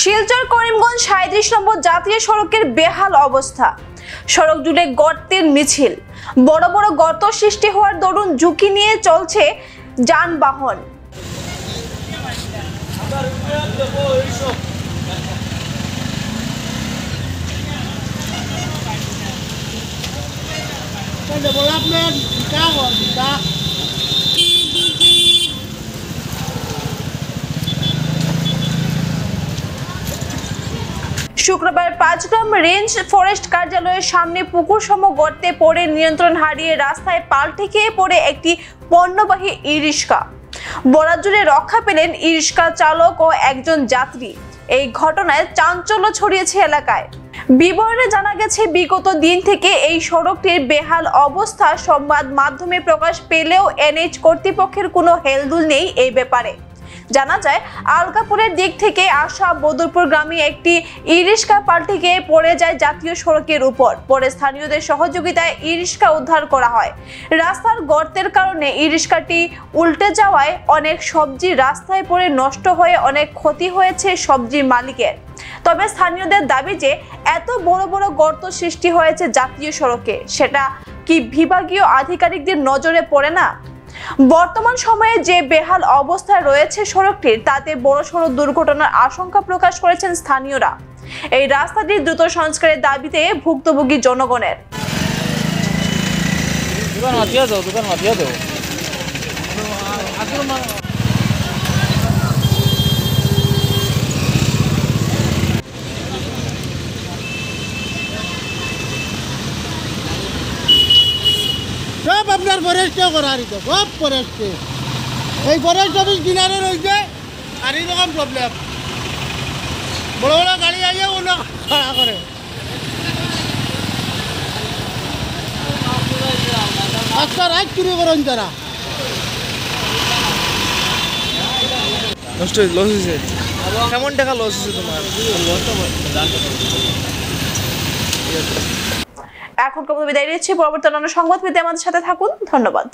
শিলচর করিমগঞ্জ ৩৭ নম্বর জাতীয় সড়কের বেহাল অবস্থা। সড়ক জুড়ে গর্তের মিছিল, বড় বড় গর্ত সৃষ্টি হওয়ার দরুন ঝুঁকি নিয়ে চলছে যানবাহন। শুক্রবার ৫ গ্রাম রেঞ্জ ফরেস্ট কার্যালয়ের সামনে পুকুর সম গর্তে পড়ে নিয়ন্ত্রণ হারিয়ে রাস্তায় পাল্টে খেয়ে পড়ে একটি পণ্যবাহী ই-রিক্সা। বরাত জুড়ে রক্ষা পেলেন ই-রিক্সা চালক ও একজন যাত্রী। এই ঘটনায় চাঞ্চল্য ছড়িয়েছে এলাকায়। বিবরণে জানা গেছে, বিগত দিন থেকে এই সড়কটির বেহাল অবস্থা সংবাদ মাধ্যমে প্রকাশ পেলেও এনএইচ কর্তৃপক্ষের কোনো হেলদোল নেই এই ব্যাপারে। জানা যায়, আলকাপুরের দিক থেকে আসা বদরপুর গ্রামে একটি ই-রিক্সা পাল্টে গিয়ে পড়ে যায় জাতীয় সড়কের উপর। পরে স্থানীয়দের সহযোগিতায় ই-রিক্সা উদ্ধার করা হয়। রাস্তার গর্তের কারণে ই-রিক্সাটি উল্টে যাওয়ায় অনেক সবজি রাস্তায় পড়ে নষ্ট হয়ে অনেক ক্ষতি হয়েছে সবজির মালিকের। তবে স্থানীয়দের দাবি যে এত বড় বড় গর্ত সৃষ্টি হয়েছে জাতীয় সড়কে, সেটা কি বিভাগীয় আধিকারিকদের নজরে পড়ে না? বর্তমান সময়ে যে বেহাল অবস্থায় রয়েছে সড়কটির, তাতে বড়সড় দুর্ঘটনার আশঙ্কা প্রকাশ করেছেন স্থানীয়রা। এই রাস্তাটির দ্রুত সংস্কারের দাবিতে ভুক্তভোগী জনগণের। সব আপনার ফরেস্টে করার সব ফরেস্টে, এই ফরেস্ট অফিস কিনারে রয়েছে। আর এইরকম প্রবলেম, বড় বড় গাড়ি আইয়ে ওনা খাড়া করে। আজকে রাত চুরি করেন তারা। নষ্ট লস হয়েছে। কেমন টাকা লস হয়েছে তোমার? এখন বিদায় নিচ্ছি। পরবর্তী অন্যান্য সংবাদ পেতে আমাদের সাথে থাকুন। ধন্যবাদ।